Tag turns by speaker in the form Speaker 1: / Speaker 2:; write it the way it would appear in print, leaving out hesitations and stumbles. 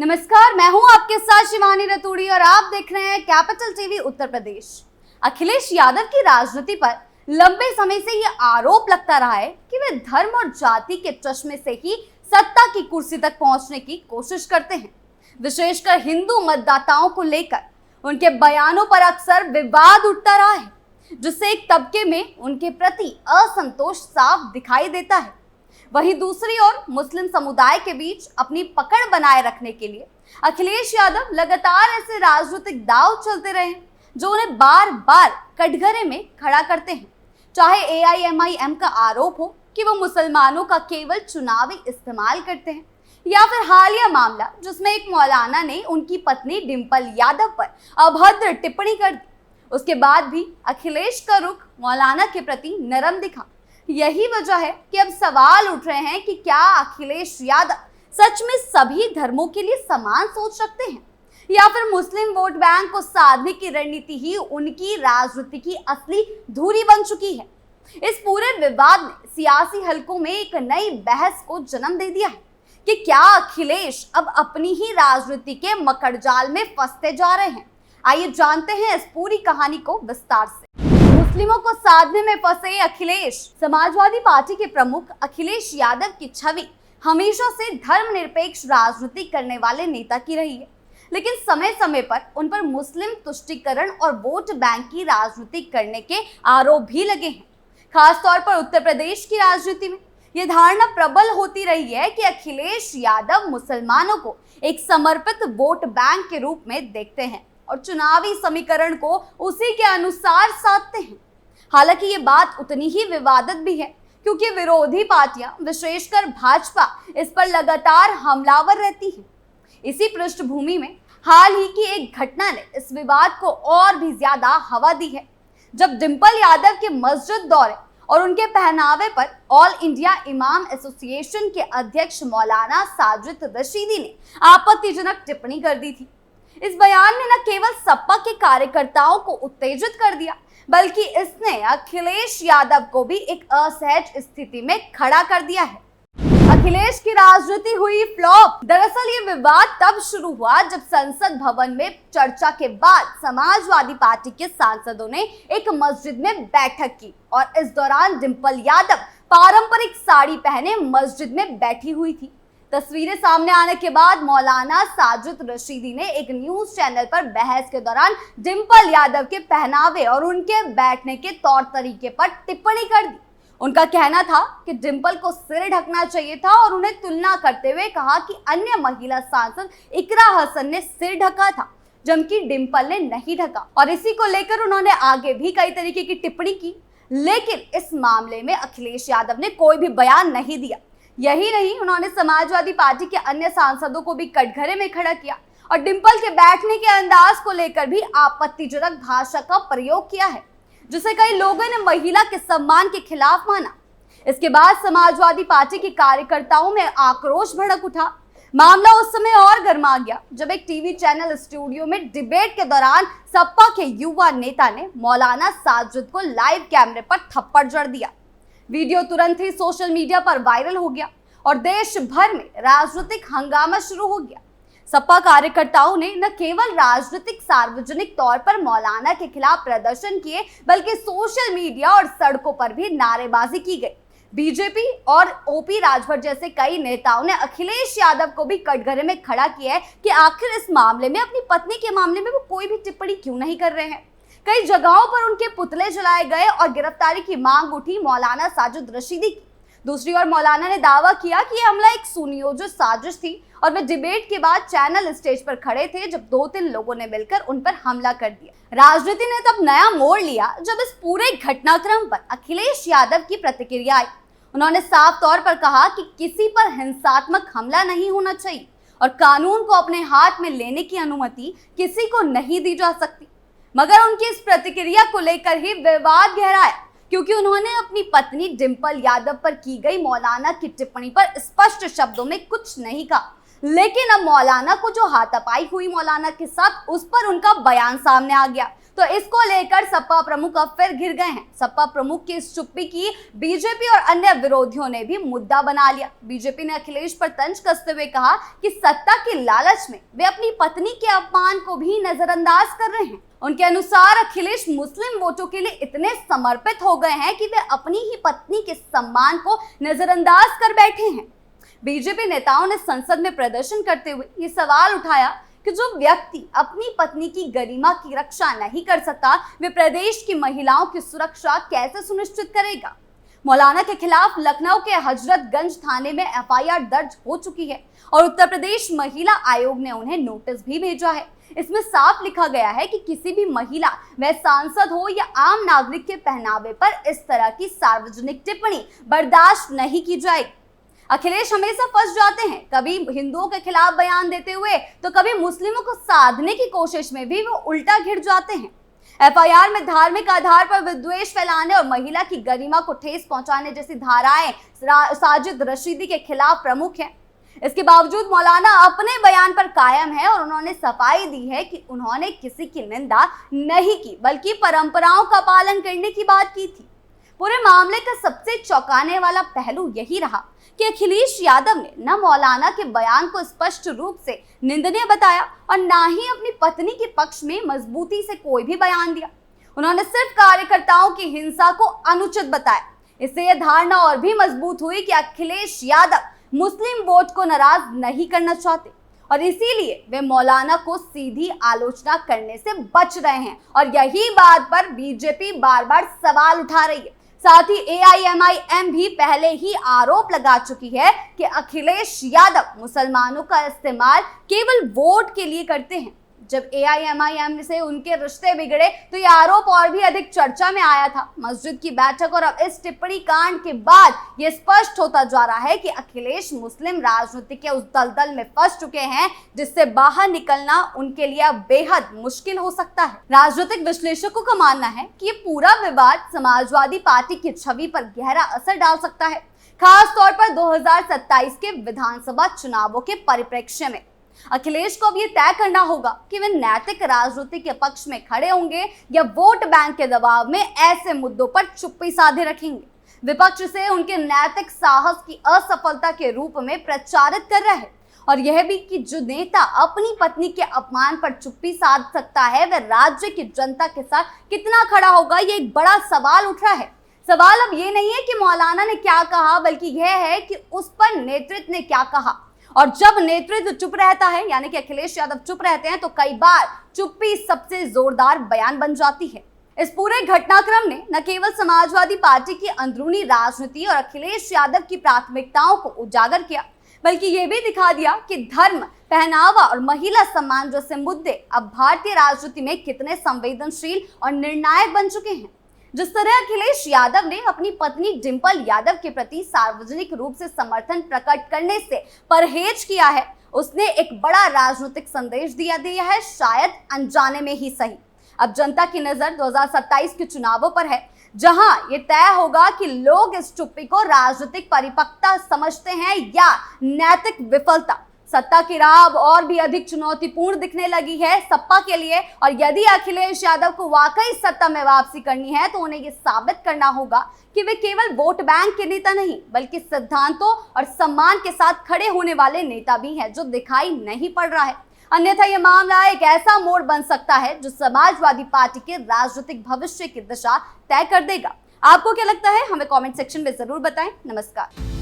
Speaker 1: नमस्कार, मैं हूं आपके साथ शिवानी रतूड़ी और आप देख रहे हैं कैपिटल टीवी उत्तर प्रदेश। अखिलेश यादव की राजनीति पर लंबे समय से ये आरोप लगता रहा है कि वे धर्म और जाति के चश्मे से ही सत्ता की कुर्सी तक पहुंचने की कोशिश करते हैं। विशेषकर हिंदू मतदाताओं को लेकर उनके बयानों पर अक्सर विवाद उठता रहा है, जिससे एक तबके में उनके प्रति असंतोष साफ दिखाई देता है। वहीं दूसरी ओर मुस्लिम समुदाय के बीच अपनी पकड़ बनाए रखने के लिए अखिलेश यादव लगातार ऐसे राजनीतिक दांव चलते रहे जो उन्हें बार बार कटघरे में खड़ा करते हैं। चाहे एआईएमआईएम का आरोप हो कि वो मुसलमानों का केवल चुनावी इस्तेमाल करते हैं, या फिर हालिया मामला जिसमें एक मौलाना ने उनकी पत्नी डिंपल यादव पर अभद्र टिप्पणी कर दी, उसके बाद भी अखिलेश का रुख मौलाना के प्रति नरम दिखा। यही वजह है कि अब सवाल उठ रहे हैं कि क्या अखिलेश यादव सच में सभी धर्मों के लिए समान सोच रखते हैं, या फिर मुस्लिम वोट बैंक को साधने की रणनीति ही उनकी राजनीति की असली धुरी बन चुकी है। इस पूरे विवाद ने सियासी हलकों में एक नई बहस को जन्म दे दिया है कि क्या अखिलेश अब अपनी ही राजनीति के मकड़जाल में फंसते जा रहे हैं। आइए जानते हैं इस पूरी कहानी को विस्तार से। मुस्लिमों को साधने में फंसे अखिलेश। समाजवादी पार्टी के प्रमुख अखिलेश यादव की छवि हमेशा से धर्मनिरपेक्ष राजनीति करने वाले नेता की रही है, लेकिन समय समय पर उन पर मुस्लिम तुष्टीकरण और वोट बैंक की राजनीति करने के आरोप भी लगे हैं। खासतौर पर उत्तर प्रदेश की राजनीति में यह धारणा प्रबल होती रही है कि अखिलेश यादव मुसलमानों को एक समर्पित वोट बैंक के रूप में देखते हैं और चुनावी समीकरण को उसी के अनुसार साधते हैं। हालांकि ये बात उतनी ही विवादित भी है, क्योंकि विरोधी पार्टियां विशेषकर भाजपा इस पर लगातार हमलावर रहती है। इसी पृष्ठभूमि में हाल ही की एक घटना ने इस विवाद को और भी ज्यादा हवा दी है, जब डिंपल यादव के मस्जिद दौरे और उनके पहनावे पर ऑल इंडिया इमाम एसोसिएशन के अध्यक्ष मौलाना साजिद रशीदी ने आपत्तिजनक टिप्पणी कर दी थी। इस बयान ने न केवल सपा के कार्यकर्ताओं को उत्तेजित कर दिया, बल्कि इसने अखिलेश यादव को भी एक असहज स्थिति में खड़ा कर दिया है। अखिलेश की राजनीति हुई फ्लॉप। दरअसल ये विवाद तब शुरू हुआ जब संसद भवन में चर्चा के बाद समाजवादी पार्टी के सांसदों ने एक मस्जिद में बैठक की और इस दौरान डिंपल यादव पारंपरिक साड़ी पहने मस्जिद में बैठी हुई थी। तस्वीरें सामने आने के बाद मौलाना साजिद रशीदी ने एक न्यूज चैनल पर बहस के दौरान डिंपल यादव के पहनावे और उनके बैठने के तौर तरीके पर टिप्पणी कर दी। उनका कहना था कि डिंपल को सिर ढकना चाहिए था और उन्हें तुलना करते हुए कहा कि अन्य महिला सांसद इकरा हसन ने सिर ढका था, जबकि डिंपल ने नहीं ढका। और इसी को लेकर उन्होंने आगे भी कई तरीके की टिप्पणी की, लेकिन इस मामले में अखिलेश यादव ने कोई भी बयान नहीं दिया। यही नहीं, उन्होंने समाजवादी पार्टी के अन्य सांसदों को भी कटघरे में खड़ा किया और डिंपल के बैठने के अंदाज को लेकर भी आपत्तिजनक भाषा का प्रयोग किया है, जिसे कई लोगों ने महिला के सम्मान के खिलाफ माना। इसके बाद समाजवादी पार्टी के कार्यकर्ताओं में आक्रोश भड़क उठा। मामला उस समय और गर्मा गया जब एक टीवी चैनल स्टूडियो में डिबेट के दौरान सपा के युवा नेता ने मौलाना साजिद को लाइव कैमरे पर थप्पड़ जड़ दिया। वीडियो तुरंत ही सोशल मीडिया पर वायरल हो गया और देश भर में राजनीतिक हंगामा शुरू हो गया। सपा कार्यकर्ताओं ने न केवल राजनीतिक सार्वजनिक तौर पर मौलाना के खिलाफ प्रदर्शन किए, बल्कि सोशल मीडिया और सड़कों पर भी नारेबाजी की गई। बीजेपी और ओपी राजभर जैसे कई नेताओं ने अखिलेश यादव को भी कटघरे में खड़ा किया है कि आखिर इस मामले में, अपनी पत्नी के मामले में वो कोई भी टिप्पणी क्यों नहीं कर रहे हैं। कई जगहों पर उनके पुतले जलाए गए और गिरफ्तारी की मांग उठी मौलाना साजिद रशीदी की। दूसरी ओर मौलाना ने दावा किया कि यह हमला एक सुनियोजित साजिश थी और वे डिबेट के बाद चैनल स्टेज पर खड़े थे जब 2-3 लोगों ने मिलकर उन पर हमला कर दिया। राजनीति ने तब नया मोड़ लिया जब इस पूरे घटनाक्रम पर अखिलेश यादव की प्रतिक्रिया आई। उन्होंने साफ तौर पर कहा कि किसी पर हिंसात्मक हमला नहीं होना चाहिए और कानून को अपने हाथ में लेने की अनुमति किसी को नहीं दी जा सकती। मगर उनकी इस प्रतिक्रिया को लेकर ही विवाद गहराया, क्योंकि उन्होंने अपनी पत्नी डिंपल यादव पर की गई मौलाना की टिप्पणी पर स्पष्ट शब्दों में कुछ नहीं कहा, लेकिन अब मौलाना को जो हाथापाई हुई मौलाना के साथ, उस पर उनका बयान सामने आ गया, तो इसको लेकर सपा प्रमुख अब फिर घिर गए हैं। सपा प्रमुख की इस चुप्पी की बीजेपी और अन्य विरोधियों ने भी मुद्दा बना लिया। बीजेपी ने अखिलेश पर तंज कसते हुए कहा कि सत्ता की लालच में वे अपनी पत्नी के अपमान को भी नजरअंदाज कर रहे हैं। उनके अनुसार अखिलेश मुस्लिम वोटों के लिए इतने समर्पित हो गए हैं कि वे अपनी ही पत्नी के सम्मान को नजरअंदाज कर बैठे हैं। बीजेपी नेताओं ने संसद में प्रदर्शन करते हुए ये सवाल उठाया कि जो व्यक्ति अपनी पत्नी की गरिमा की रक्षा नहीं कर सकता, वे प्रदेश की महिलाओं की सुरक्षा कैसे सुनिश्चित करेगा। मौलाना के खिलाफ लखनऊ के हजरतगंज थाने में एफआईआर दर्ज हो चुकी है और उत्तर प्रदेश महिला आयोग ने उन्हें नोटिस भी भेजा है। इसमें साफ लिखा गया है कि किसी भी महिला, वह सांसद हो या आम नागरिक के पहनावे पर इस तरह की सार्वजनिक टिप्पणी बर्दाश्त नहीं की जाएगी। अखिलेश हमेशा फंस जाते हैं, कभी हिंदुओं के खिलाफ बयान देते हुए तो कभी मुस्लिमों को साधने की कोशिश में भी वो उल्टा घिर जाते हैं। एफआईआर में धार्मिक आधार पर विद्वेष फैलाने और महिला की गरिमा को ठेस पहुंचाने जैसी धाराएं साजिद रशीदी के खिलाफ प्रमुख हैं। इसके बावजूद मौलाना अपने बयान पर कायम है और उन्होंने सफाई दी है कि उन्होंने किसी की निंदा नहीं की, बल्कि परंपराओं का पालन करने की बात की थी। पूरे मामले का सबसे चौंकाने वाला पहलू यही रहा कि अखिलेश यादव ने न मौलाना के बयान को स्पष्ट रूप से निंदनीय बताया और ना ही अपनी पत्नी के पक्ष में मजबूती से कोई भी बयान दिया। उन्होंने सिर्फ कार्यकर्ताओं की हिंसा को अनुचित बताया। इससे यह धारणा और भी मजबूत हुई कि अखिलेश यादव मुस्लिम वोट को नाराज नहीं करना चाहते और इसीलिए वे मौलाना को सीधी आलोचना करने से बच रहे हैं और यही बात पर बीजेपी बार बार सवाल उठा रही है। साथ ही एआईएमआईएम भी पहले ही आरोप लगा चुकी है कि अखिलेश यादव मुसलमानों का इस्तेमाल केवल वोट के लिए करते हैं। जब एआईएमआईएम से उनके रिश्ते बिगड़े तो यह आरोप और भी अधिक चर्चा में आया था। मस्जिद की बैठक और अब इस टिप्पणी कांड के बाद यह स्पष्ट होता जा रहा है कि अखिलेश मुस्लिम राजनीति के उस दलदल में फंस चुके हैं जिससे बाहर निकलना उनके लिए अब बेहद मुश्किल हो सकता है। राजनीतिक विश्लेषकों का मानना है कि ये पूरा विवाद समाजवादी पार्टी की छवि पर गहरा असर डाल सकता है, खास तौर पर 2027 के विधानसभा चुनावों के परिप्रेक्ष्य में। अखिलेश को अब ये तय करना होगा कि वे नैतिक राजनीति के पक्ष में खड़े होंगे या वोट बैंक के दबाव में ऐसे मुद्दों पर चुप्पी साधे रखेंगे। विपक्ष से उनके नैतिक साहस की असफलता के रूप में प्रचारित कर रहे हैं और यह भी कि जो नेता अपनी पत्नी के अपमान पर चुप्पी साध सकता है वह राज्य की जनता के साथ कितना खड़ा होगा, ये एक बड़ा सवाल उठ रहा है। सवाल अब ये नहीं है कि मौलाना ने क्या कहा, बल्कि यह है कि उस पर नेतृत्व ने क्या कहा। और जब नेतृत्व चुप रहता है, यानी कि अखिलेश यादव चुप रहते हैं, तो कई बार चुप्पी सबसे जोरदार बयान बन जाती है। इस पूरे घटनाक्रम ने न केवल समाजवादी पार्टी की अंदरूनी राजनीति और अखिलेश यादव की प्राथमिकताओं को उजागर किया, बल्कि ये भी दिखा दिया कि धर्म, पहनावा और महिला सम्मान जैसे मुद्दे अब भारतीय राजनीति में कितने संवेदनशील और निर्णायक बन चुके हैं। जिस तरह अखिलेश यादव ने अपनी पत्नी डिंपल यादव के प्रति सार्वजनिक रूप से समर्थन प्रकट करने से परहेज किया है, उसने एक बड़ा राजनीतिक संदेश दिया है, शायद अनजाने में ही सही। अब जनता की नजर 2027 के चुनावों पर है, जहां ये तय होगा कि लोग इस चुप्पी को राजनीतिक परिपक्वता समझते हैं या नैतिक विफलता। सत्ता की राह अब और भी अधिक चुनौतीपूर्ण दिखने लगी है सपा के लिए और यदि अखिलेश यादव को वाकई सत्ता में वापसी करनी है तो उन्हें ये साबित करना होगा कि वे केवल वोट बैंक के नेता नहीं, बल्कि सिद्धांतों और सम्मान के साथ खड़े होने वाले नेता भी हैं, जो दिखाई नहीं पड़ रहा है। अन्यथा यह मामला एक ऐसा मोड़ बन सकता है जो समाजवादी पार्टी के राजनीतिक भविष्य की दिशा तय कर देगा। आपको क्या लगता है, हमें कमेंट सेक्शन में जरूर बताएं। नमस्कार।